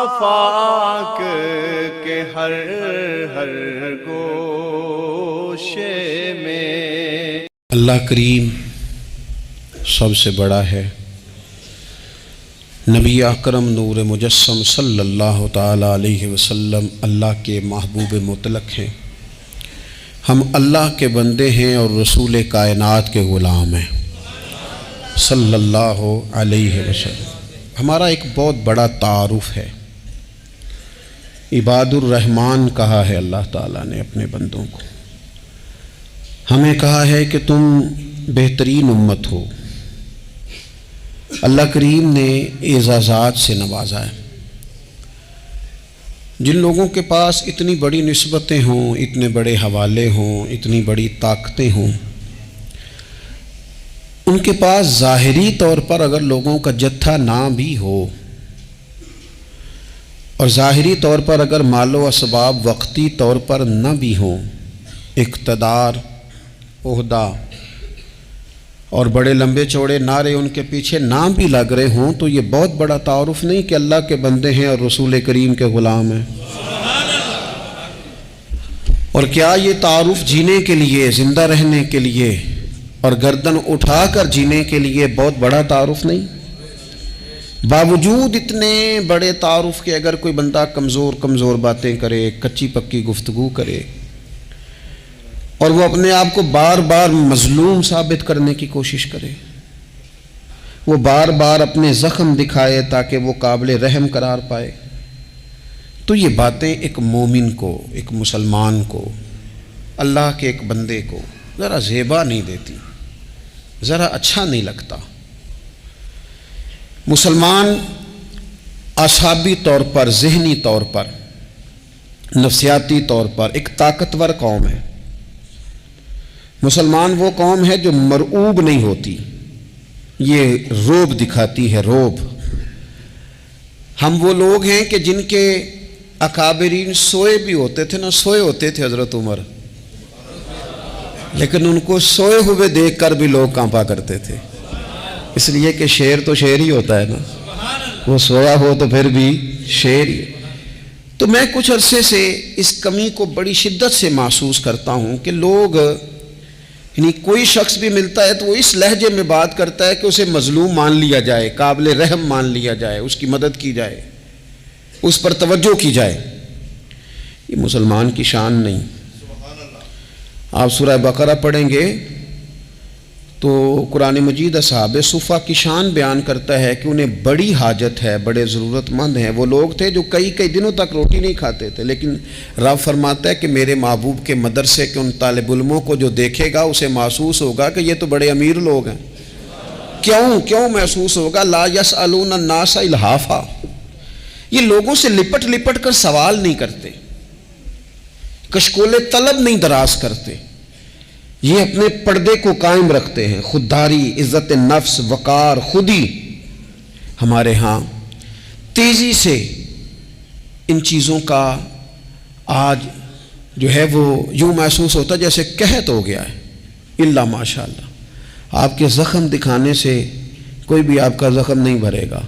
آفاق کے ہر ہر گوشے میں اللہ کریم سب سے بڑا ہے۔ نبی اکرم نور مجسم صلی اللہ تعالیٰ علیہ وسلم اللہ کے محبوب مطلق ہیں۔ ہم اللہ کے بندے ہیں اور رسول کائنات کے غلام ہیں صلی اللہ علیہ وسلم۔ ہمارا ایک بہت بڑا تعارف ہے، عباد الرحمن کہا ہے اللہ تعالیٰ نے اپنے بندوں کو۔ ہمیں کہا ہے کہ تم بہترین امت ہو۔ اللہ کریم نے اعزازات سے نوازا ہے۔ جن لوگوں کے پاس اتنی بڑی نسبتیں ہوں، اتنے بڑے حوالے ہوں، اتنی بڑی طاقتیں ہوں، ان کے پاس ظاہری طور پر اگر لوگوں کا جتھا نہ بھی ہو اور ظاہری طور پر اگر مال و اسباب وقتی طور پر نہ بھی ہوں، اقتدار، عہدہ اور بڑے لمبے چوڑے نعرے ان کے پیچھے نہ بھی لگ رہے ہوں، تو یہ بہت بڑا تعارف نہیں کہ اللہ کے بندے ہیں اور رسول کریم کے غلام ہیں؟ اور کیا یہ تعارف جینے کے لیے، زندہ رہنے کے لیے اور گردن اٹھا کر جینے کے لیے بہت بڑا تعارف نہیں؟ باوجود اتنے بڑے تعارف کے اگر کوئی بندہ کمزور باتیں کرے، کچی پکی گفتگو کرے اور وہ اپنے آپ کو بار بار مظلوم ثابت کرنے کی کوشش کرے، وہ بار بار اپنے زخم دکھائے تاکہ وہ قابل رحم قرار پائے، تو یہ باتیں ایک مومن کو، ایک مسلمان کو، اللہ کے ایک بندے کو ذرا زیبا نہیں دیتی، ذرا اچھا نہیں لگتا۔ مسلمان اعصابی طور پر، ذہنی طور پر، نفسیاتی طور پر ایک طاقتور قوم ہے۔ مسلمان وہ قوم ہے جو مرعوب نہیں ہوتی، یہ روب دکھاتی ہے، روب۔ ہم وہ لوگ ہیں کہ جن کے اکابرین سوئے بھی ہوتے تھے نا، سوئے ہوتے تھے حضرت عمر، لیکن ان کو سوئے ہوئے دیکھ کر بھی لوگ کانپا کرتے تھے، اس لیے کہ شیر تو شیر ہی ہوتا ہے نا، وہ سویا ہو تو پھر بھی شیر ہی۔ تو میں کچھ عرصے سے اس کمی کو بڑی شدت سے محسوس کرتا ہوں کہ لوگ، یعنی کوئی شخص بھی ملتا ہے تو وہ اس لہجے میں بات کرتا ہے کہ اسے مظلوم مان لیا جائے، قابل رحم مان لیا جائے، اس کی مدد کی جائے، اس پر توجہ کی جائے۔ یہ مسلمان کی شان نہیں۔ آپ سورہ بقرہ پڑھیں گے تو قرآن مجید اصحاب صفہ کی شان بیان کرتا ہے کہ انہیں بڑی حاجت ہے، بڑے ضرورت مند ہیں۔ وہ لوگ تھے جو کئی دنوں تک روٹی نہیں کھاتے تھے، لیکن رب فرماتا ہے کہ میرے محبوب کے مدرسے کے ان طالب علموں کو جو دیکھے گا اسے محسوس ہوگا کہ یہ تو بڑے امیر لوگ ہیں۔ کیوں محسوس ہوگا؟ لا یسألون الناس الحافا، یہ لوگوں سے لپٹ کر سوال نہیں کرتے، کشکول طلب نہیں دراز کرتے، یہ اپنے پردے کو قائم رکھتے ہیں۔ خودداری، عزت نفس، وقار، خودی۔ ہمارے ہاں تیزی سے ان چیزوں کا آج جو ہے وہ یوں محسوس ہوتا ہے جیسے قحط ہو گیا ہے۔ الا ماشاءاللہ، آپ کے زخم دکھانے سے کوئی بھی آپ کا زخم نہیں بھرے گا،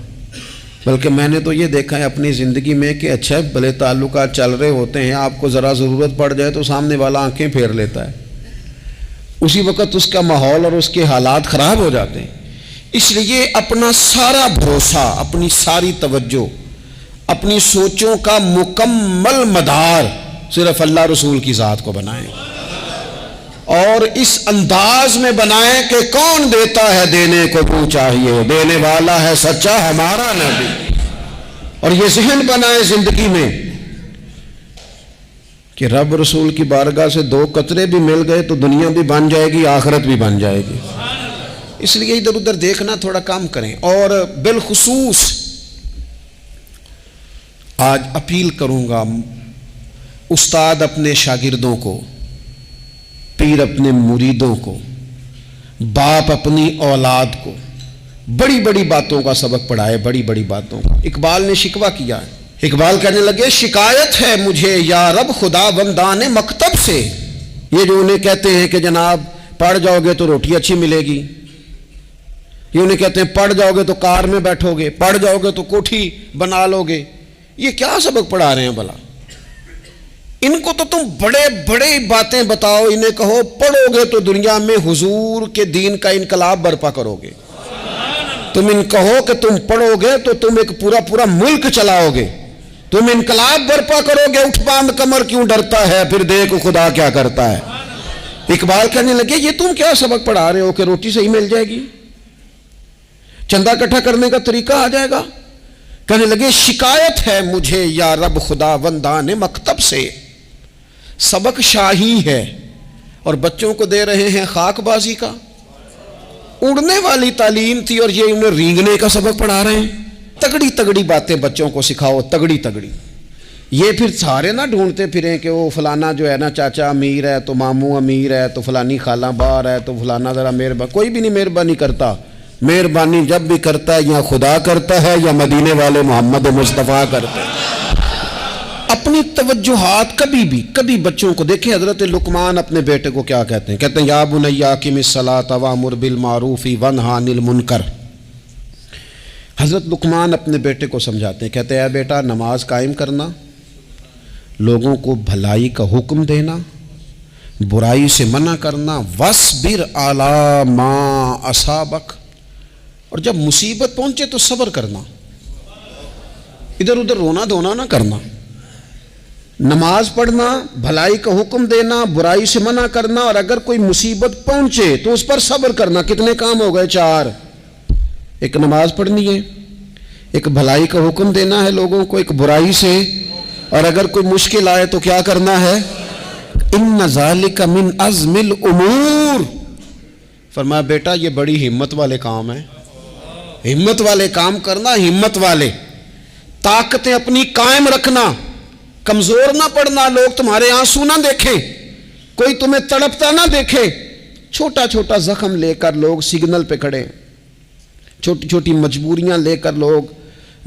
بلکہ میں نے تو یہ دیکھا ہے اپنی زندگی میں کہ اچھا بھلے تعلقات چل رہے ہوتے ہیں، آپ کو ذرا ضرورت پڑ جائے تو سامنے والا آنکھیں پھیر لیتا ہے، اسی وقت اس کا ماحول اور اس کے حالات خراب ہو جاتے ہیں۔ اس لیے اپنا سارا بھروسہ، اپنی ساری توجہ، اپنی سوچوں کا مکمل مدار صرف اللہ رسول کی ذات کو بنائیں، اور اس انداز میں بنائیں کہ کون دیتا ہے دینے کو تو چاہیے، دینے والا ہے سچا ہمارا نبی۔ اور یہ ذہن بنائیں زندگی میں کہ رب رسول کی بارگاہ سے 2 قطرے بھی مل گئے تو دنیا بھی بن جائے گی، آخرت بھی بن جائے گی۔ اس لیے ادھر ادھر دیکھنا تھوڑا کم کریں۔ اور بالخصوص آج اپیل کروں گا، استاد اپنے شاگردوں کو، پیر اپنے مریدوں کو، باپ اپنی اولاد کو بڑی بڑی باتوں کا سبق پڑھائے، بڑی بڑی باتوں کا۔ اقبال نے شکوہ کیا ہے، اقبال کہنے لگے شکایت ہے مجھے یا رب خدا بندان مکتب سے، یہ جو انہیں کہتے ہیں کہ جناب پڑھ جاؤ گے تو روٹی اچھی ملے گی، یہ انہیں کہتے ہیں پڑھ جاؤ گے تو کار میں بیٹھو گے، پڑھ جاؤ گے تو کوٹھی بنا لو گے، یہ کیا سبق پڑھا رہے ہیں بھلا؟ ان کو تو تم بڑے بڑے باتیں بتاؤ، انہیں کہو پڑھو گے تو دنیا میں حضور کے دین کا انقلاب برپا کرو گے، تم ان کہو کہ تم پڑھو گے تو تم ایک پورا ملک چلاؤ گے، تم انقلاب برپا کرو گے، اٹھ باندھ کمر کیوں ڈرتا ہے، پھر دیکھو خدا کیا کرتا ہے۔ اقبال کہنے لگے یہ تم کیا سبق پڑھا رہے ہو کہ روٹی صحیح مل جائے گی، چندہ اکٹھا کرنے کا طریقہ آ جائے گا؟ کہنے لگے شکایت ہے مجھے یا رب خدا وندان مکتب سے، سبق شاہی ہے اور بچوں کو دے رہے ہیں خاک بازی کا۔ اڑنے والی تعلیم تھی اور یہ انہیں رینگنے کا سبق پڑھا رہے ہیں۔ تگڑی تگڑی باتیں بچوں کو سکھاؤ، تگڑی تگڑی، یہ پھر سارے نہ ڈھونڈتے پھریں کہ وہ فلانا جو ہے نا چاچا امیر ہے تو ماموں امیر ہے تو فلانی خالہ باہر ہے تو فلانا ذرا مہربانی، کوئی بھی نہیں مہربانی کرتا۔ مہربانی جب بھی کرتا ہے یا خدا کرتا ہے یا مدینے والے محمد مصطفیٰ کرتے ہیں۔ اپنی توجہات کبھی بچوں کو دیکھیں، حضرت لقمان اپنے بیٹے کو کیا کہتے ہیں یا بنی اقم الصلاۃ وامر بالمعروف وانہا عن المنکر۔ حضرت لقمان اپنے بیٹے کو سمجھاتے ہیں، کہتے ہیں اے بیٹا نماز قائم کرنا، لوگوں کو بھلائی کا حکم دینا، برائی سے منع کرنا، وَاصْبِرْ عَلَىٰ مَا أَصَابَكَ، اور جب مصیبت پہنچے تو صبر کرنا، ادھر ادھر رونا دھونا نہ کرنا، نماز پڑھنا، بھلائی کا حکم دینا، برائی سے منع کرنا، اور اگر کوئی مصیبت پہنچے تو اس پر صبر کرنا۔ کتنے کام ہو گئے؟ 4۔ ایک نماز پڑھنی ہے، ایک بھلائی کا حکم دینا ہے لوگوں کو، ایک برائی سے، اور اگر کوئی مشکل آئے تو کیا کرنا ہے؟ ان ذالک من عزم الامور۔ فرمایا بیٹا یہ بڑی ہمت والے کام ہیں، ہمت والے کام کرنا، ہمت والے، طاقتیں اپنی قائم رکھنا، کمزور نہ پڑنا، لوگ تمہارے آنسو نہ دیکھیں، کوئی تمہیں تڑپتا نہ دیکھے۔ چھوٹا چھوٹا زخم لے کر لوگ سگنل پہ کھڑے، چھوٹی چھوٹی مجبوریاں لے کر لوگ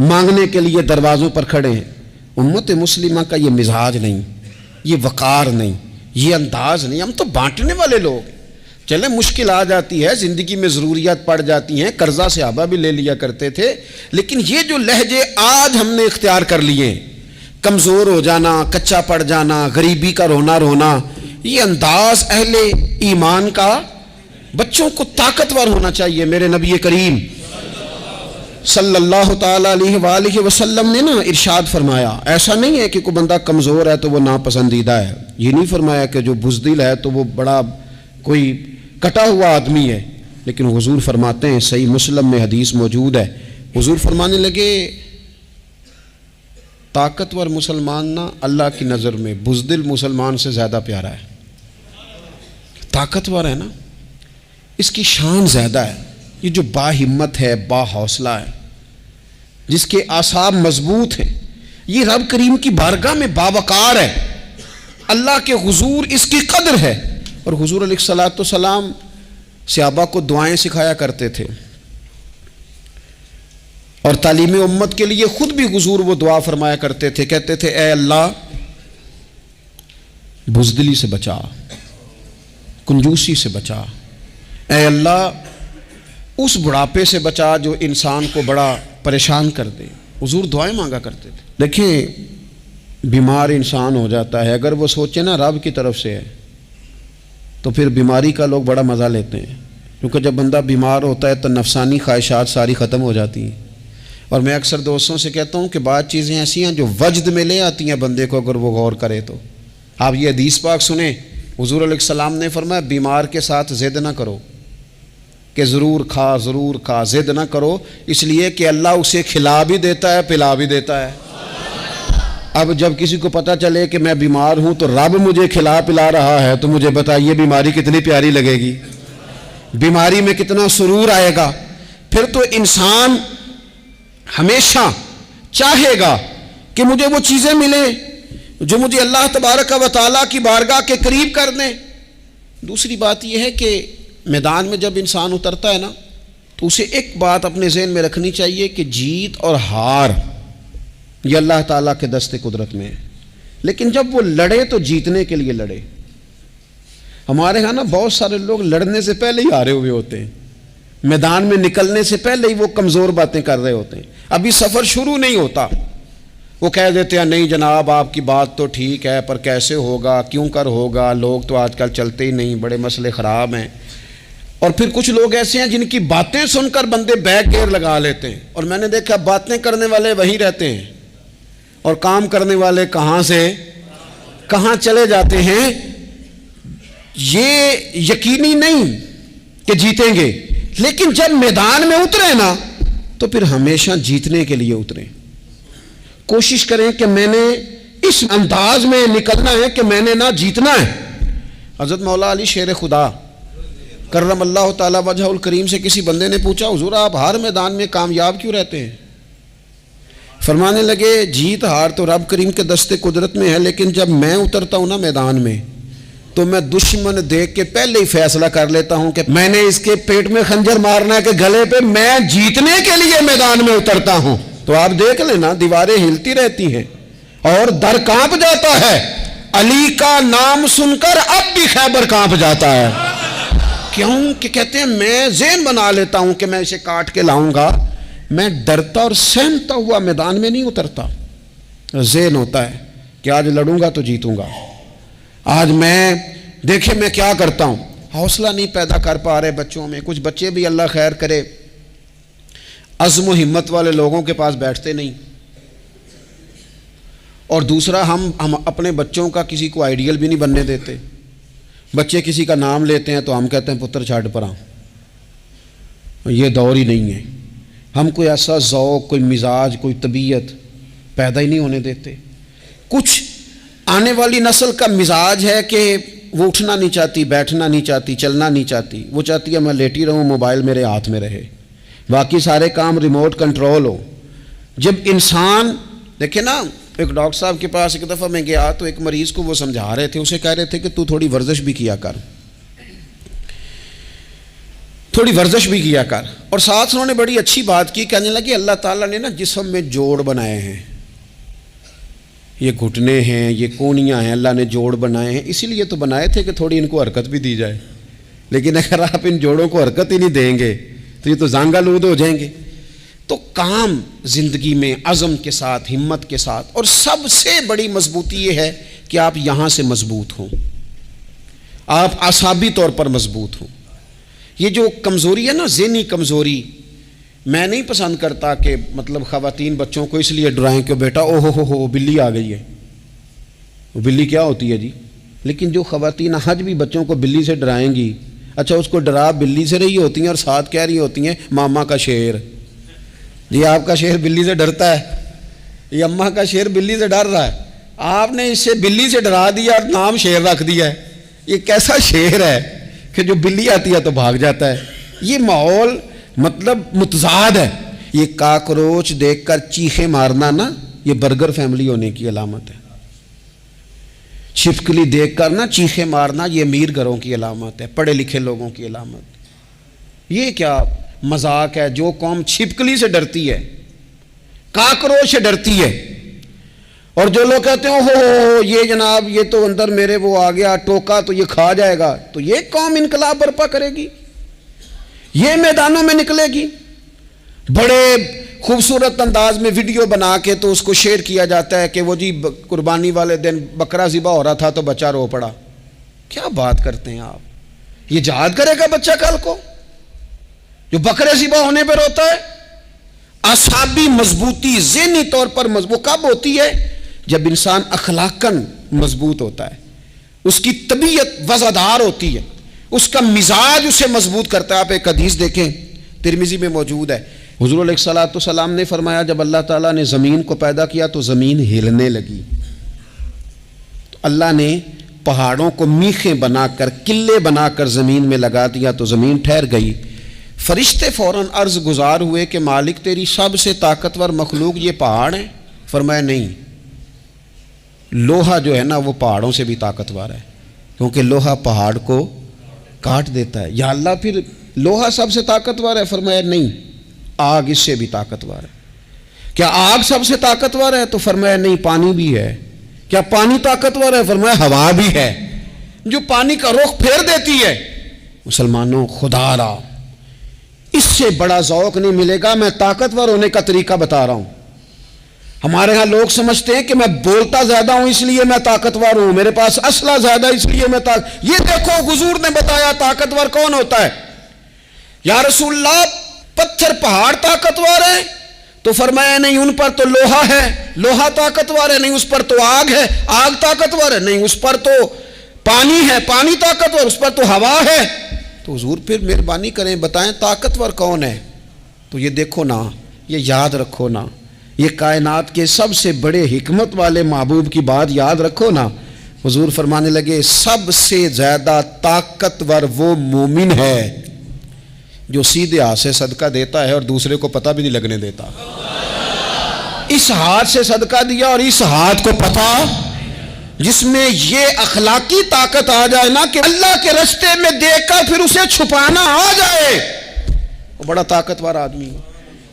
مانگنے کے لیے دروازوں پر کھڑے ہیں۔ امت مسلمہ کا یہ مزاج نہیں، یہ وقار نہیں، یہ انداز نہیں، ہم تو بانٹنے والے لوگ ہیں۔ چلے مشکل آ جاتی ہے، زندگی میں ضروریات پڑ جاتی ہیں، قرضہ صحابہ بھی لے لیا کرتے تھے، لیکن یہ جو لہجے آج ہم نے اختیار کر لیے، کمزور ہو جانا، کچا پڑ جانا، غریبی کا رونا، یہ انداز اہل ایمان کا۔ بچوں کو طاقتور ہونا چاہیے۔ میرے نبی کریم صلی اللہ تعالی علیہ وآلہ وسلم نے نا ارشاد فرمایا، ایسا نہیں ہے کہ کوئی بندہ کمزور ہے تو وہ ناپسندیدہ ہے، یہ نہیں فرمایا کہ جو بزدل ہے تو وہ بڑا کوئی کٹا ہوا آدمی ہے، لیکن حضور فرماتے ہیں، صحیح مسلم میں حدیث موجود ہے، حضور فرمانے لگے طاقتور مسلمان نا اللہ کی نظر میں بزدل مسلمان سے زیادہ پیارا ہے۔ طاقتور ہے نا، اس کی شان زیادہ ہے۔ یہ جو با ہمت ہے، با حوصلہ ہے، جس کے اعصاب مضبوط ہیں، یہ رب کریم کی بارگاہ میں باوقار ہے، اللہ کے حضور اس کی قدر ہے۔ اور حضور علیہ الصلوۃ والسلام صحابہ کو دعائیں سکھایا کرتے تھے، اور تعلیم امت کے لیے خود بھی حضور وہ دعا فرمایا کرتے تھے، کہتے تھے اے اللہ بزدلی سے بچا، کنجوسی سے بچا، اے اللہ اس بڑھاپے سے بچا جو انسان کو بڑا پریشان کر دے۔ حضور دعائیں مانگا کرتے تھے۔ دیکھیں بیمار انسان ہو جاتا ہے، اگر وہ سوچے نا رب کی طرف سے ہے تو پھر بیماری کا لوگ بڑا مزہ لیتے ہیں، کیونکہ جب بندہ بیمار ہوتا ہے تو نفسانی خواہشات ساری ختم ہو جاتی ہیں۔ اور میں اکثر دوستوں سے کہتا ہوں کہ بعض چیزیں ایسی ہیں جو وجد میں لے آتی ہیں بندے کو، اگر وہ غور کرے تو۔ آپ یہ حدیث پاک سنیں، حضور علیہ السلام نے فرمایا بیمار کے ساتھ ضد نہ کرو کہ ضرور کھا، ضد نہ کرو، اس لیے کہ اللہ اسے کھلا بھی دیتا ہے، پلا بھی دیتا ہے۔ اب جب کسی کو پتہ چلے کہ میں بیمار ہوں تو رب مجھے کھلا پلا رہا ہے تو مجھے بتائیے بیماری کتنی پیاری لگے گی، بیماری میں کتنا سرور آئے گا۔ پھر تو انسان ہمیشہ چاہے گا کہ مجھے وہ چیزیں ملیں جو مجھے اللہ تبارک و تعالیٰ کی بارگاہ کے قریب کر دیں۔ دوسری بات یہ ہے کہ میدان میں جب انسان اترتا ہے نا تو اسے ایک بات اپنے ذہن میں رکھنی چاہیے کہ جیت اور ہار یہ اللہ تعالیٰ کے دست قدرت میں ہے، لیکن جب وہ لڑے تو جیتنے کے لیے لڑے۔ ہمارے ہاں نا بہت سارے لوگ لڑنے سے پہلے ہی ہارے ہوئے ہوتے ہیں، میدان میں نکلنے سے پہلے ہی وہ کمزور باتیں کر رہے ہوتے ہیں، ابھی سفر شروع نہیں ہوتا، وہ کہہ دیتے ہیں نہیں جناب آپ کی بات تو ٹھیک ہے پر کیسے ہوگا، کیوں کر ہوگا، لوگ تو آج کل چلتے ہی نہیں، بڑے مسئلے خراب ہیں۔ اور پھر کچھ لوگ ایسے ہیں جن کی باتیں سن کر بندے بیک گیئر لگا لیتے ہیں، اور میں نے دیکھا باتیں کرنے والے وہیں رہتے ہیں اور کام کرنے والے کہاں سے کہاں چلے جاتے ہیں۔ یہ یقینی نہیں کہ جیتیں گے، لیکن جب میدان میں اترے نا تو پھر ہمیشہ جیتنے کے لیے اتریں۔ کوشش کریں کہ میں نے اس انداز میں نکلنا ہے کہ میں نے نہ جیتنا ہے۔ حضرت مولا علی شیر خدا کرم اللہ تعالی وجہ الکریم سے کسی بندے نے پوچھا حضور آپ ہر میدان میں کامیاب کیوں رہتے ہیں؟ فرمانے لگے جیت ہار تو رب کریم کے دستے قدرت میں ہے، لیکن جب میں اترتا ہوں نا میدان میں تو میں دشمن دیکھ کے پہلے ہی فیصلہ کر لیتا ہوں کہ میں نے اس کے پیٹ میں خنجر مارنا ہے کہ گلے پہ، میں جیتنے کے لیے میدان میں اترتا ہوں۔ تو آپ دیکھ لینا دیواریں ہلتی رہتی ہیں اور در کانپ جاتا ہے، علی کا نام سن کر اب بھی خیبر کانپ جاتا ہے۔ کیوں کہ کہتے ہیں میں ذہن بنا لیتا ہوں کہ میں اسے کاٹ کے لاؤں گا، میں ڈرتا اور سہمتا ہوا میدان میں نہیں اترتا۔ ذہن ہوتا ہے کہ آج لڑوں گا تو جیتوں گا، آج میں دیکھیں میں کیا کرتا ہوں۔ حوصلہ نہیں پیدا کر پا رہے بچوں میں، کچھ بچے بھی اللہ خیر کرے عزم و ہمت والے لوگوں کے پاس بیٹھتے نہیں، اور دوسرا ہم اپنے بچوں کا کسی کو آئیڈیل بھی نہیں بننے دیتے۔ بچے کسی کا نام لیتے ہیں تو ہم کہتے ہیں پتر چھاڑ پر آؤ، یہ دور ہی نہیں ہے۔ ہم کوئی ایسا ذوق، کوئی مزاج، کوئی طبیعت پیدا ہی نہیں ہونے دیتے۔ کچھ آنے والی نسل کا مزاج ہے کہ وہ اٹھنا نہیں چاہتی، بیٹھنا نہیں چاہتی، چلنا نہیں چاہتی، وہ چاہتی ہے میں لیٹی رہوں، موبائل میرے ہاتھ میں رہے، باقی سارے کام ریموٹ کنٹرول ہو۔ جب انسان دیکھیں نا، ایک ڈاکٹر صاحب کے پاس ایک دفعہ میں گیا تو ایک مریض کو وہ سمجھا رہے تھے، اسے کہہ رہے تھے کہ تو تھوڑی ورزش بھی کیا کر، تھوڑی ورزش بھی کیا کر، اور ساتھ انہوں نے بڑی اچھی بات کی، کہنے لگے اللہ تعالیٰ نے نا جسم میں جوڑ بنائے ہیں، یہ گھٹنے ہیں، یہ کونیاں ہیں، اللہ نے جوڑ بنائے ہیں، اسی لیے تو بنائے تھے کہ تھوڑی ان کو حرکت بھی دی جائے، لیکن اگر آپ ان جوڑوں کو حرکت ہی نہیں دیں گے تو یہ تو زانگا لود ہو جائیں گے۔ تو کام زندگی میں عزم کے ساتھ، ہمت کے ساتھ، اور سب سے بڑی مضبوطی یہ ہے کہ آپ یہاں سے مضبوط ہوں، آپ اعصابی طور پر مضبوط ہوں۔ یہ جو کمزوری ہے نا، ذہنی کمزوری، میں نہیں پسند کرتا کہ مطلب خواتین بچوں کو اس لیے ڈرائیں کہ بیٹا او ہو بلی آ گئی ہے۔ وہ بلی کیا ہوتی ہے جی؟ لیکن جو خواتین آج بھی بچوں کو بلی سے ڈرائیں گی، اچھا اس کو ڈرا بلی سے رہی ہوتی ہیں اور ساتھ کہہ رہی ہوتی ہیں ماما کا شیر، جی آپ کا شیر بلی سے ڈرتا ہے، یہ اماں کا شیر بلی سے ڈر رہا ہے، آپ نے اسے بلی سے ڈرا دیا اور نام شیر رکھ دیا ہے۔ یہ کیسا شیر ہے کہ جو بلی آتی ہے تو بھاگ جاتا ہے؟ یہ ماحول مطلب متضاد ہے۔ یہ کاکروچ دیکھ کر چیخیں مارنا نا، یہ برگر فیملی ہونے کی علامت ہے۔ چھپکلی دیکھ کر نا چیخیں مارنا، یہ امیر گھروں کی علامت ہے، پڑھے لکھے لوگوں کی علامت۔ یہ کیا مذاق ہے؟ جو قوم چھپکلی سے ڈرتی ہے، کاکروچ سے ڈرتی ہے، اور جو لوگ کہتے ہیں ہو یہ جناب یہ تو اندر میرے وہ آ گیا ٹوکا تو یہ کھا جائے گا، تو یہ قوم انقلاب برپا کرے گی، یہ میدانوں میں نکلے گی۔ بڑے خوبصورت انداز میں ویڈیو بنا کے تو اس کو شیئر کیا جاتا ہے کہ وہ جی قربانی والے دن بکرا ذبح ہو رہا تھا تو بچہ رو پڑا۔ کیا بات کرتے ہیں آپ؟ یہ جہاد کرے گا بچہ کل کو جو بکرے ذبح ہونے پہ روتا ہے؟ اعصابی مضبوطی ذہنی طور پر مضبوط کب ہوتی ہے؟ جب انسان اخلاقاً مضبوط ہوتا ہے، اس کی طبیعت وزادار ہوتی ہے، اس کا مزاج اسے مضبوط کرتا ہے۔ آپ ایک حدیث دیکھیں، ترمذی میں موجود ہے، حضور علیہ الصلوۃ والسلام نے فرمایا جب اللہ تعالیٰ نے زمین کو پیدا کیا تو زمین ہلنے لگی، تو اللہ نے پہاڑوں کو میخیں بنا کر، قلعے بنا کر زمین میں لگا دیا تو زمین ٹھہر گئی۔ فرشتے فوراً عرض گزار ہوئے کہ مالک تیری سب سے طاقتور مخلوق یہ پہاڑ ہیں؟ فرمایا نہیں، لوہا جو ہے نا وہ پہاڑوں سے بھی طاقتور ہے، کیونکہ لوہا پہاڑ کو کاٹ دیتا ہے۔ یا اللہ پھر لوہا سب سے طاقتور ہے؟ فرمایا نہیں، آگ اس سے بھی طاقتور ہے۔ کیا آگ سب سے طاقتور ہے؟ تو فرمایا نہیں، پانی بھی ہے۔ کیا پانی طاقتور ہے؟ فرمایا ہوا بھی ہے، جو پانی کا رخ پھیر دیتی ہے۔ مسلمانوں خدا را اس سے بڑا ذوق نہیں ملے گا۔ میں طاقتور ہونے کا طریقہ بتا رہا ہوں۔ ہمارے ہاں لوگ سمجھتے ہیں کہ میں بولتا زیادہ ہوں اس لیے میں طاقتور ہوں، میرے پاس اسلحہ زیادہ اس لیے میں یہ دیکھو حضور نے بتایا طاقتور کون ہوتا ہے۔ یا رسول اللہ پتھر پہاڑ طاقتور ہے؟ تو فرمایا نہیں، ان پر تو لوہا ہے، لوہا طاقتور ہے، نہیں اس پر تو آگ ہے، آگ طاقتور ہے، نہیں اس پر تو پانی ہے، پانی طاقتور، اس پر تو ہوا ہے۔ تو حضور پھر مہربانی کریں بتائیں طاقتور کون ہے؟ تو یہ دیکھو نا، یہ یاد رکھو نا، یہ کائنات کے سب سے بڑے حکمت والے محبوب کی بات یاد رکھو نا۔ حضور فرمانے لگے سب سے زیادہ طاقتور وہ مومن ہے جو سیدھے ہاتھ سے صدقہ دیتا ہے اور دوسرے کو پتہ بھی نہیں لگنے دیتا۔ اس ہاتھ سے صدقہ دیا اور اس ہاتھ کو پتہ، جس میں یہ اخلاقی طاقت آ جائے نا کہ اللہ کے رستے میں دیکھ کر پھر اسے چھپانا آ جائے، وہ بڑا طاقتور آدمی ہے۔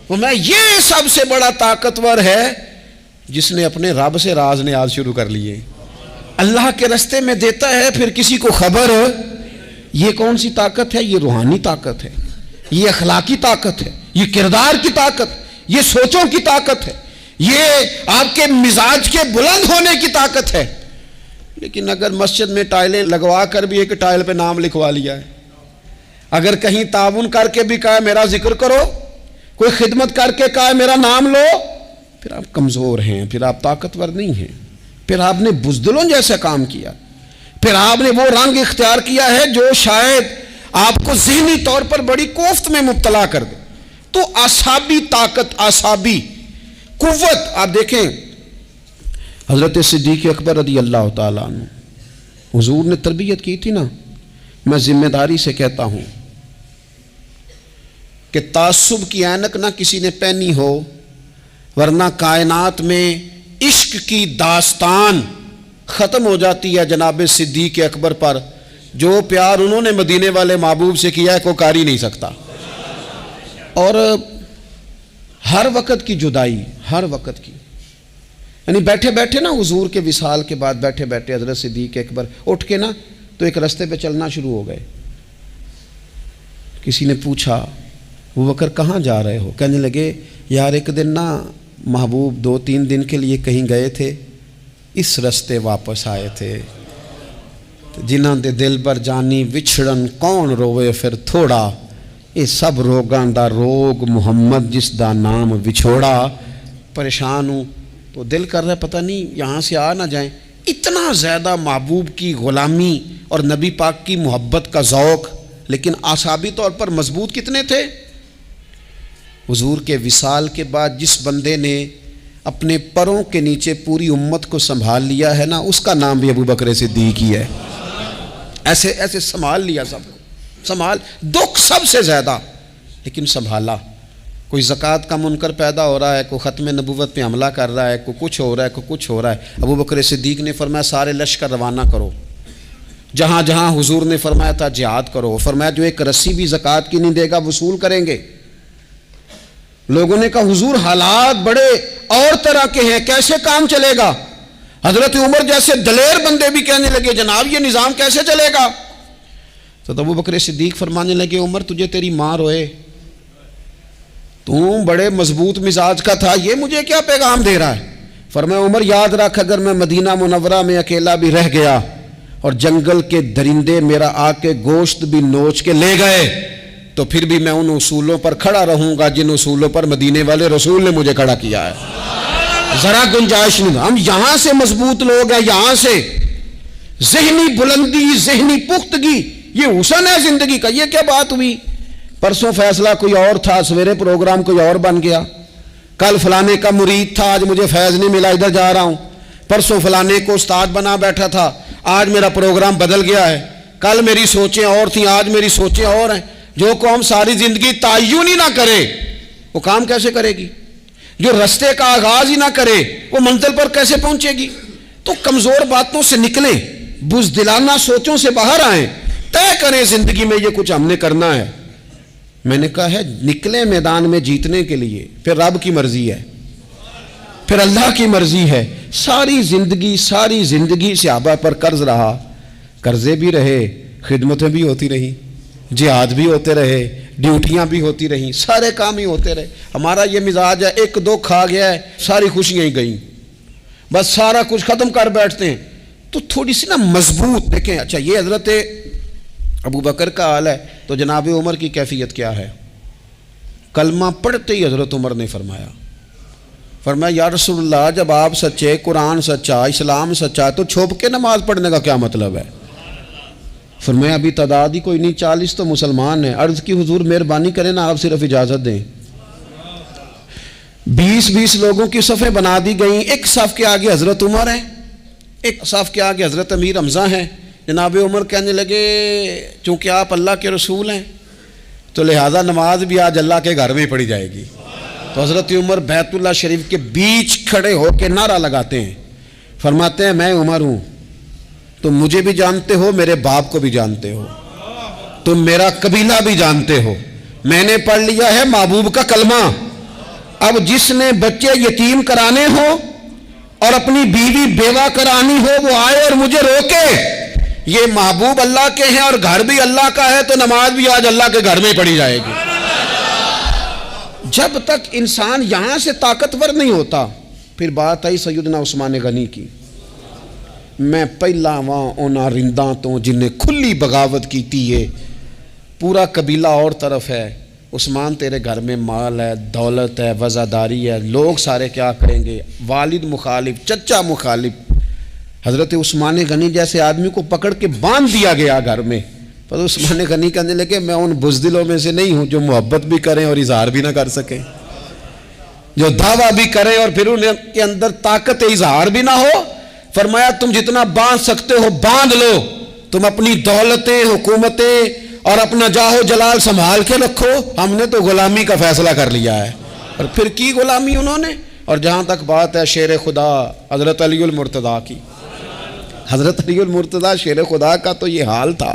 وہ میں یہ سب سے بڑا طاقتور ہے جس نے اپنے رب سے راز نیاز شروع کر لیے، اللہ کے رستے میں دیتا ہے پھر کسی کو خبر۔ یہ کون سی طاقت ہے؟ یہ روحانی طاقت ہے، یہ اخلاقی طاقت ہے، یہ کردار کی طاقت، یہ سوچوں کی طاقت ہے، یہ آپ کے مزاج کے بلند ہونے کی طاقت ہے۔ لیکن اگر مسجد میں ٹائلیں لگوا کر بھی ایک ٹائل پہ نام لکھوا لیا ہے، اگر کہیں تعاون کر کے بھی کہا میرا ذکر کرو، کوئی خدمت کر کے کہا میرا نام لو، پھر آپ کمزور ہیں، پھر آپ طاقتور نہیں ہیں، پھر آپ نے بزدلوں جیسا کام کیا، پھر آپ نے وہ رنگ اختیار کیا ہے جو شاید آپ کو ذہنی طور پر بڑی کوفت میں مبتلا کر دے۔ تو اعصابی طاقت، اعصابی قوت، آپ دیکھیں حضرت صدیق اکبر رضی اللہ تعالیٰ عنہ، حضور نے تربیت کی تھی نا، میں ذمہ داری سے کہتا ہوں کہ تعصب کی اینک نہ کسی نے پہنی ہو، ورنہ کائنات میں عشق کی داستان ختم ہو جاتی ہے جناب صدیق اکبر پر۔ جو پیار انہوں نے مدینے والے محبوب سے کیا ہے کوئی کر ہی نہیں سکتا۔ اور ہر وقت کی جدائی، ہر وقت کی، یعنی بیٹھے بیٹھے نا حضور کے وصال کے بعد بیٹھے بیٹھے حضرت صدیق اکبر اٹھ کے نا تو ایک رستے پہ چلنا شروع ہو گئے۔ کسی نے پوچھا وہ بکر کہاں جا رہے ہو؟ کہنے لگے یار ایک دن نا محبوب 2-3 دن کے لیے کہیں گئے تھے، اس رستے واپس آئے تھے، جنہاں دے دل بر جانی وچھڑن کون روے پھر تھوڑا، یہ سب روگاں دا روگ محمد جس دا نام وچھوڑا۔ پریشان ہوں تو دل کر رہا ہے پتہ نہیں یہاں سے آ نہ جائیں۔ اتنا زیادہ محبوب کی غلامی اور نبی پاک کی محبت کا ذوق، لیکن اعصابی طور پر مضبوط کتنے تھے؟ حضور کے وصال کے بعد جس بندے نے اپنے پروں کے نیچے پوری امت کو سنبھال لیا ہے نا، اس کا نام بھی ابو بکر صدیق ہی ہے۔ ایسے ایسے سنبھال لیا، سب کو سنبھال، دکھ سب سے زیادہ لیکن سنبھالا۔ کوئی زکوٰۃ کا منکر پیدا ہو رہا ہے، کوئی ختم نبوت پہ حملہ کر رہا ہے، کوئی کچھ ہو رہا ہے، کوئی کچھ ہو رہا ہے، ابو بکر صدیق نے فرمایا سارے لشکر روانہ کرو، جہاں جہاں حضور نے فرمایا تھا جہاد کرو۔ فرمایا جو ایک رسی بھی زکوٰۃ کی نہیں دے گا وصول کریں گے۔ لوگوں نے کہا حضور حالات بڑے اور طرح کے ہیں، کیسے کام چلے گا؟ حضرت عمر جیسے دلیر بندے بھی کہنے لگے جناب یہ نظام کیسے چلے گا؟ تو ابو بکر صدیق فرمانے لگے عمر تجھے تیری ماں روئے، تم بڑے مضبوط مزاج کا تھا، یہ مجھے کیا پیغام دے رہا ہے؟ فرمایا عمر یاد رکھ اگر میں مدینہ منورہ میں اکیلا بھی رہ گیا اور جنگل کے درندے میرا آ کے گوشت بھی نوچ کے لے گئے تو پھر بھی میں ان اصولوں پر کھڑا رہوں گا جن اصولوں پر مدینے والے رسول نے مجھے کھڑا کیا ہے۔ ذرا گنجائش نہیں۔ ہم یہاں سے مضبوط لوگ ہیں، یہاں سے ذہنی بلندی، ذہنی پختگی، یہ حسن ہے زندگی کا۔ یہ کیا بات ہوئی؟ پرسوں فیصلہ کوئی اور تھا، سویرے پروگرام کوئی اور بن گیا، کل فلانے کا مرید تھا آج مجھے فیض نہیں ملا ادھر جا رہا ہوں، پرسوں فلانے کو استاد بنا بیٹھا تھا آج میرا پروگرام بدل گیا ہے، کل میری سوچیں اور تھیں آج میری سوچیں اور ہیں۔ جو قوم ساری زندگی تعین ہی نہ کرے وہ کام کیسے کرے گی؟ جو رستے کا آغاز ہی نہ کرے وہ منزل پر کیسے پہنچے گی؟ تو کمزور باتوں سے نکلیں، بزدلانہ سوچوں سے باہر آئیں، طے کریں زندگی میں یہ کچھ ہم نے کرنا ہے۔ میں نے کہا ہے نکلیں میدان میں جیتنے کے لیے، پھر رب کی مرضی ہے، پھر اللہ کی مرضی ہے۔ ساری زندگی صحابہ پر قرض رہا، قرضے بھی رہے، خدمتیں بھی ہوتی رہی، جہاد بھی ہوتے رہے, ڈیوٹیاں بھی ہوتی رہیں, سارے کام ہی ہوتے رہے. ہمارا یہ مزاج ہے, ایک دو کھا گیا ہے ساری خوشیاں ہی گئیں, بس سارا کچھ ختم کر بیٹھتے ہیں. تو تھوڑی سی نا مضبوط دیکھیں. اچھا یہ حضرت ابو بکر کا حال ہے, تو جناب عمر کی کیفیت کیا ہے؟ کلمہ پڑھتے ہی حضرت عمر نے فرمایا یا رسول اللہ, جب آپ سچے, قرآن سچا, اسلام سچا, تو چھپ کے نماز پڑھنے کا کیا مطلب ہے؟ فرمایا ابھی تعداد ہی کوئی نہیں, 40 تو مسلمان ہیں. عرض کی حضور مہربانی کریں نا, آپ صرف اجازت دیں. 20 لوگوں کی صفیں بنا دی گئیں. ایک صف کے آگے حضرت عمر ہیں, ایک صف کے آگے حضرت امیر حمزہ ہیں. جناب عمر کہنے لگے چونکہ آپ اللہ کے رسول ہیں تو لہذا نماز بھی آج اللہ کے گھر میں پڑھی جائے گی. تو حضرت عمر بیت اللہ شریف کے بیچ کھڑے ہو کے نعرہ لگاتے ہیں, فرماتے ہیں میں عمر ہوں, تم مجھے بھی جانتے ہو, میرے باپ کو بھی جانتے ہو, تم میرا قبیلہ بھی جانتے ہو, میں نے پڑھ لیا ہے محبوب کا کلمہ. اب جس نے بچے یتیم کرانے ہو اور اپنی بیوی بیوہ کرانی ہو وہ آئے اور مجھے روکے. یہ محبوب اللہ کے ہیں اور گھر بھی اللہ کا ہے, تو نماز بھی آج اللہ کے گھر میں پڑھی جائے گی. جب تک انسان یہاں سے طاقتور نہیں ہوتا. پھر بات آئی سیدنا عثمان غنی کی. میں پہلا وہاں اونا رنداں تو جنہیں کھلی بغاوت کی تھی, ہے پورا قبیلہ اور طرف ہے. عثمان تیرے گھر میں مال ہے, دولت ہے, وزاداری ہے, لوگ سارے کیا کریں گے؟ والد مخالف, چچا مخالف. حضرت عثمان غنی جیسے آدمی کو پکڑ کے باندھ دیا گیا گھر میں. پر عثمان غنی کہنے لگے میں ان بزدلوں میں سے نہیں ہوں جو محبت بھی کریں اور اظہار بھی نہ کر سکیں, جو دعویٰ بھی کریں اور پھر ان کے اندر طاقت اظہار بھی نہ ہو. فرمایا تم جتنا باندھ سکتے ہو باندھ لو, تم اپنی دولتیں, حکومتیں اور اپنا جاہ و جلال سنبھال کے رکھو, ہم نے تو غلامی کا فیصلہ کر لیا ہے. اور پھر کی غلامی انہوں نے. اور جہاں تک بات ہے شیر خدا حضرت علی المرتضیٰ کی, حضرت علی المرتضیٰ شیر خدا کا تو یہ حال تھا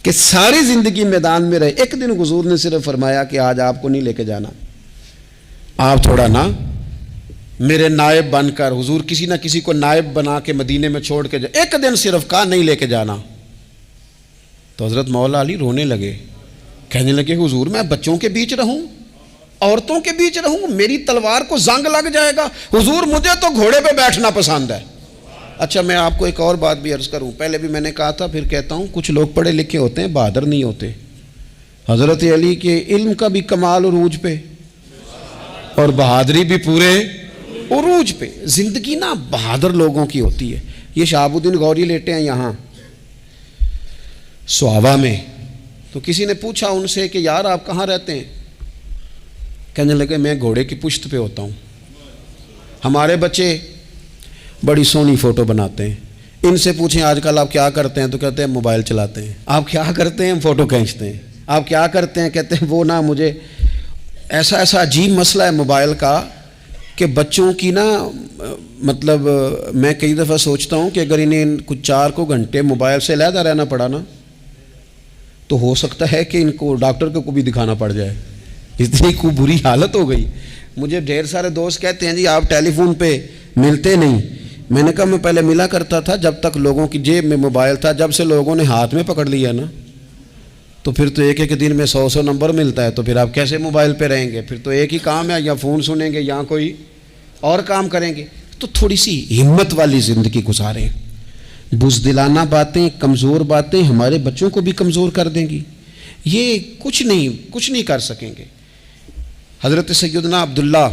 کہ ساری زندگی میدان میں رہے. ایک دن حضور نے صرف فرمایا کہ آج آپ کو نہیں لے کے جانا, آپ تھوڑا نا میرے نائب بن کر, حضور کسی نہ کسی کو نائب بنا کے مدینے میں چھوڑ کے جائے, ایک دن صرف کہا نہیں لے کے جانا. تو حضرت مولا علی رونے لگے, کہنے لگے حضور میں بچوں کے بیچ رہوں, عورتوں کے بیچ رہوں, میری تلوار کو زنگ لگ جائے گا. حضور مجھے تو گھوڑے پہ بیٹھنا پسند ہے. اچھا میں آپ کو ایک اور بات بھی عرض کروں, پہلے بھی میں نے کہا تھا پھر کہتا ہوں, کچھ لوگ پڑھے لکھے ہوتے ہیں بہادر نہیں ہوتے. حضرت علی کے علم کا بھی کمال عروج پہ اور بہادری بھی پورے عروج پہ. زندگی نا بہادر لوگوں کی ہوتی ہے. یہ شہاب الدین غوری لیٹے ہیں یہاں سوابا میں, تو کسی نے پوچھا ان سے کہ یار آپ کہاں رہتے ہیں؟ کہنے لگے میں گھوڑے کی پشت پہ ہوتا ہوں, ہمارے بچے بڑی سونی فوٹو بناتے ہیں. ان سے پوچھیں آج کل آپ کیا کرتے ہیں؟ تو کہتے ہیں موبائل چلاتے ہیں. آپ کیا کرتے ہیں؟ فوٹو کھینچتے ہیں. آپ کیا کرتے ہیں؟ کہتے ہیں وہ نا مجھے ایسا عجیب مسئلہ ہے موبائل کا کہ بچوں کی نا مطلب میں کئی دفعہ سوچتا ہوں کہ اگر انہیں کچھ 4 گھنٹے موبائل سے علیحدہ رہنا پڑا نا تو ہو سکتا ہے کہ ان کو ڈاکٹر کو بھی دکھانا پڑ جائے, اتنی کو بری حالت ہو گئی. مجھے ڈھیر سارے دوست کہتے ہیں جی آپ ٹیلی فون پہ ملتے نہیں. میں نے کہا میں پہلے ملا کرتا تھا جب تک لوگوں کی جیب میں موبائل تھا, جب سے لوگوں نے ہاتھ میں پکڑ لیا نا تو پھر تو ایک دن میں 100 نمبر ملتا ہے, تو پھر آپ کیسے موبائل پہ رہیں گے؟ پھر تو ایک ہی کام ہے, یا فون سنیں گے یا کوئی اور کام کریں گے. تو تھوڑی سی ہمت والی زندگی گزاریں. بزدلانہ باتیں, کمزور باتیں ہمارے بچوں کو بھی کمزور کر دیں گی. یہ کچھ نہیں کر سکیں گے. حضرت سیدنا عبداللہ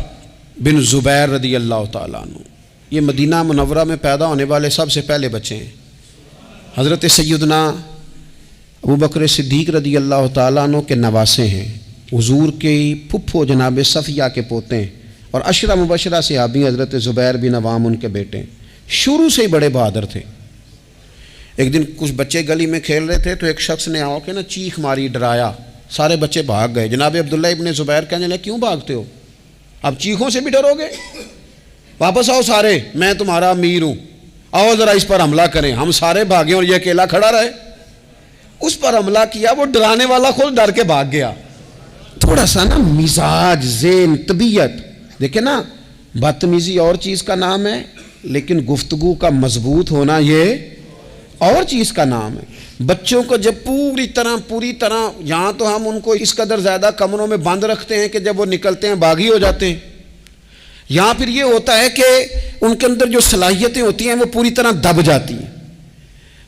بن زبیر رضی اللہ تعالیٰ عنہ, یہ مدینہ منورہ میں پیدا ہونے والے سب سے پہلے بچے ہیں. حضرت سیدنا ابو بکر صدیق رضی اللہ تعالیٰ عنہ کے نواسے ہیں. حضور کے پھپھو جناب صفیہ کے پوتے ہیں, اور عشرہ مبشرہ صحابی حضرت زبیر بن عوام ان کے بیٹے ہیں. شروع سے ہی بڑے بہادر تھے. ایک دن کچھ بچے گلی میں کھیل رہے تھے تو ایک شخص نے آ کے نا چیخ ماری, ڈرایا, سارے بچے بھاگ گئے. جناب عبداللہ ابن زبیر کہنے لگے کیوں بھاگتے ہو؟ اب چیخوں سے بھی ڈرو گے؟ واپس آؤ سارے, میں تمہارا امیر ہوں, آؤ ذرا اس پر حملہ کریں. ہم سارے بھاگے اور یہ اکیلا کھڑا رہے. اس پر حملہ کیا, وہ ڈرانے والا خود ڈر کے بھاگ گیا. تھوڑا سا نا مزاج, ذہن, طبیعت دیکھیں نا, بدتمیزی اور چیز کا نام ہے لیکن گفتگو کا مضبوط ہونا اور چیز کا نام ہے. بچوں کو جب پوری طرح یہاں تو ہم ان کو اس قدر زیادہ کمروں میں بند رکھتے ہیں کہ جب وہ نکلتے ہیں باغی ہو جاتے ہیں. یہاں پھر یہ ہوتا ہے کہ ان کے اندر جو صلاحیتیں ہوتی ہیں وہ پوری طرح دب جاتی ہیں.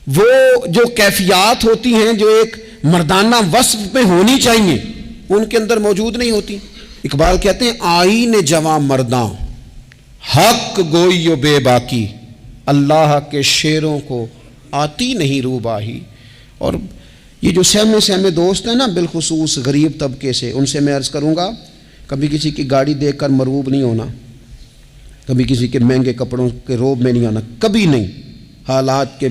وہ جو کیفیات ہوتی ہیں جو ایک مردانہ وصف میں ہونی چاہیے وہ ان کے اندر موجود نہیں ہوتی. اقبال کہتے ہیں آئین جواں مرداں حق گوئی و بے باکی، اللہ کے شیروں کو آتی نہیں روباہی. اور یہ جو سہمے دوست ہیں نا بالخصوص غریب طبقے سے، ان سے میں عرض کروں گا کبھی کسی کی گاڑی دیکھ کر مرعوب نہیں ہونا، کبھی کسی کے مہنگے کپڑوں کے روب میں نہیں آنا، کبھی نہیں. حالات کے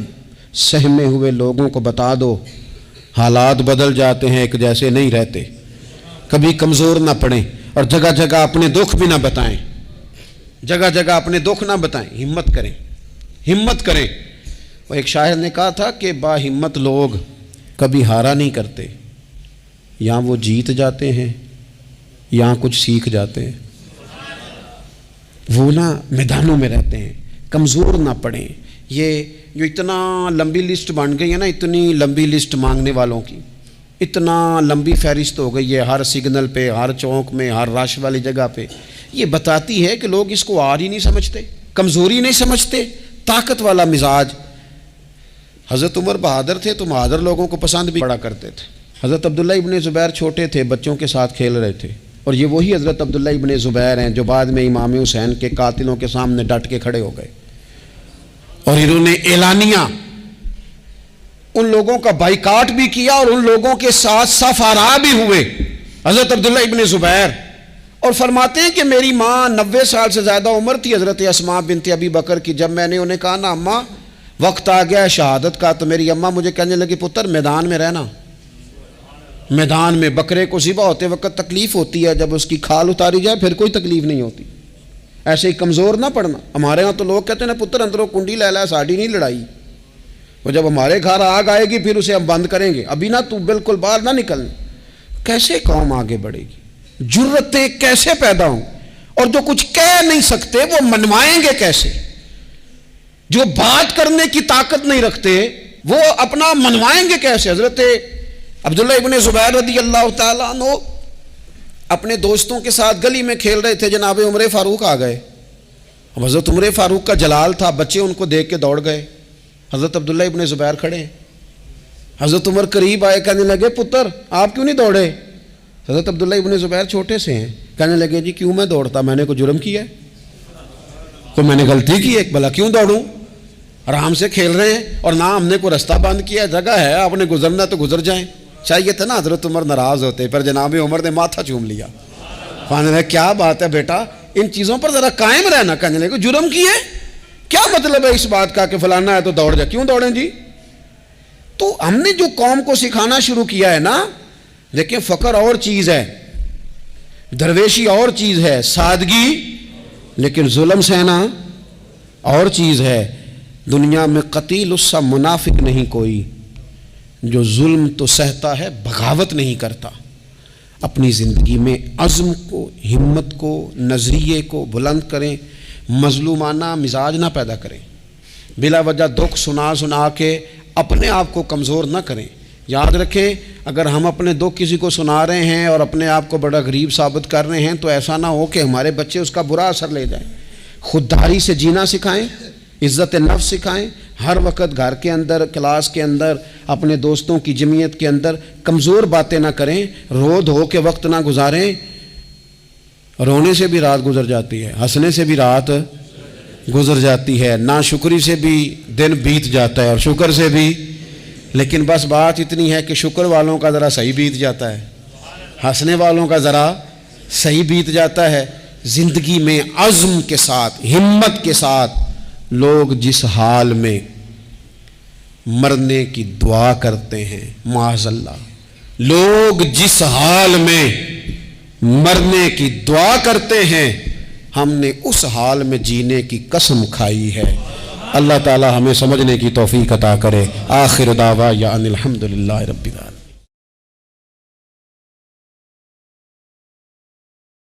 سہمے ہوئے لوگوں کو بتا دو حالات بدل جاتے ہیں، ایک جیسے نہیں رہتے. کبھی کمزور نہ پڑیں اور جگہ جگہ اپنے دکھ بھی نہ بتائیں، جگہ جگہ اپنے دکھ نہ بتائیں. ہمت کریں. وہ ایک شاعر نے کہا تھا کہ با ہمت لوگ کبھی ہارا نہیں کرتے، یہاں وہ جیت جاتے ہیں یہاں کچھ سیکھ جاتے ہیں. وہ نا میدانوں میں رہتے ہیں. کمزور نہ پڑیں. یہ جو اتنا لمبی لسٹ بن گئی ہے نا، اتنی لمبی لسٹ مانگنے والوں کی، اتنا لمبی فہرست ہو گئی ہے ہر سگنل پہ، ہر چوک میں، ہر رش والی جگہ پہ. یہ بتاتی ہے کہ لوگ اس کو آر ہی نہیں سمجھتے، کمزوری نہیں سمجھتے، طاقت والا مزاج. حضرت عمر بہادر تھے تو بہادر لوگوں کو پسند بھی بڑا کرتے تھے. حضرت عبداللہ ابن زبیر چھوٹے تھے، بچوں کے ساتھ کھیل رہے تھے، اور یہ وہی حضرت عبداللہ ابن زبیر ہیں جو بعد میں امام حسین کے قاتلوں کے سامنے ڈٹ کے کھڑے ہو گئے اور انہوں نے اعلانیہ ان لوگوں کا بائیکاٹ بھی کیا اور ان لوگوں کے ساتھ صف آرا بھی ہوئے. حضرت عبداللہ ابن زبیر اور فرماتے ہیں کہ میری ماں 90 سال سے زیادہ عمر تھی حضرت اسماء بنت ابی بکر کی. جب میں نے انہیں کہا نا اماں وقت آ گیا ہے شہادت کا، تو میری اماں مجھے کہنے لگی پتر میدان میں رہنا. میدان میں بکرے کو ذبح ہوتے وقت تکلیف ہوتی ہے، جب اس کی کھال اتاری جائے پھر کوئی تکلیف نہیں ہوتی. ایسے ہی کمزور نہ پڑنا. ہمارے ہاں تو لوگ کہتے ہیں نا پتر اندروں کنڈی لے لا ساڑی نہیں لڑائی. وہ جب ہمارے گھر آگ آئے گی پھر اسے ہم بند کریں گے، ابھی نہ تو بالکل باہر نہ نکلنا. کیسے قوم آگے بڑھے گی؟ جرتیں کیسے پیدا ہوں؟ اور جو کچھ کہہ نہیں سکتے وہ منوائیں گے کیسے؟ جو بات کرنے کی طاقت نہیں رکھتے وہ اپنا منوائیں گے کیسے؟ حضرت عبداللہ ابن زبیر رضی اللہ تعالیٰ عنہ اپنے دوستوں کے ساتھ گلی میں کھیل رہے تھے، جناب عمر فاروق آ گئے. اب حضرت عمر فاروق کا جلال تھا، بچے ان کو دیکھ کے دوڑ گئے. حضرت عبداللہ ابن زبیر کھڑے ہیں. حضرت عمر قریب آئے، کہنے لگے پتر آپ کیوں نہیں دوڑے؟ حضرت عبداللہ ابن زبیر چھوٹے سے ہیں، کہنے لگے جی کیوں میں دوڑتا، میں نے کوئی جرم کیا ہے؟ کوئی میں نے غلطی کی ہے؟ بھلا کیوں دوڑوں؟ آرام سے کھیل رہے ہیں اور نہ ہم نے کوئی رستہ بند کیا، جگہ ہے آپ نے گزرنا تو گزر جائیں. چاہیے تھا نا حضرت عمر ناراض ہوتے، پر جناب عمر نے ماتھا چوم لیا. کہنے لگے کیا بات ہے بیٹا، ان چیزوں پر ذرا قائم رہنا. کہنے لگے جرم کیے، کیا مطلب ہے اس بات کا کہ فلانا ہے تو دوڑ جا؟ کیوں دوڑیں جی؟ تو ہم نے جو قوم کو سکھانا شروع کیا ہے نا، دیکھیں فقر اور چیز ہے، درویشی اور چیز ہے، سادگی، لیکن ظلم سہنا اور چیز ہے. دنیا میں قتیل اس سا منافق نہیں کوئی جو ظلم تو سہتا ہے بغاوت نہیں کرتا. اپنی زندگی میں عزم کو، ہمت کو، نظریے کو بلند کریں، مظلومانہ مزاج نہ پیدا کریں، بلا وجہ دکھ سنا کے اپنے آپ کو کمزور نہ کریں. یاد رکھیں اگر ہم اپنے دکھ کسی کو سنا رہے ہیں اور اپنے آپ کو بڑا غریب ثابت کر رہے ہیں تو ایسا نہ ہو کہ ہمارے بچے اس کا برا اثر لے جائیں. خودداری سے جینا سکھائیں، عزت نفس سکھائیں. ہر وقت گھر کے اندر، کلاس کے اندر، اپنے دوستوں کی جمعیت کے اندر کمزور باتیں نہ کریں، رو دھو کے وقت نہ گزاریں. رونے سے بھی رات گزر جاتی ہے، ہنسنے سے بھی رات گزر جاتی ہے، ناشکری سے بھی دن بیت جاتا ہے اور شکر سے بھی. لیکن بس بات اتنی ہے کہ شکر والوں کا ذرا صحیح بیت جاتا ہے، ہنسنے والوں کا ذرا صحیح بیت جاتا ہے. زندگی میں عزم کے ساتھ، ہمت کے ساتھ لوگ جس حال میں مرنے کی دعا کرتے ہیں، معاذ اللہ، لوگ جس حال میں مرنے کی دعا کرتے ہیں، ہم نے اس حال میں جینے کی قسم کھائی ہے. اللہ تعالی ہمیں سمجھنے کی توفیق عطا کرے. آخر دعوانا ان الحمدللہ رب العالمین.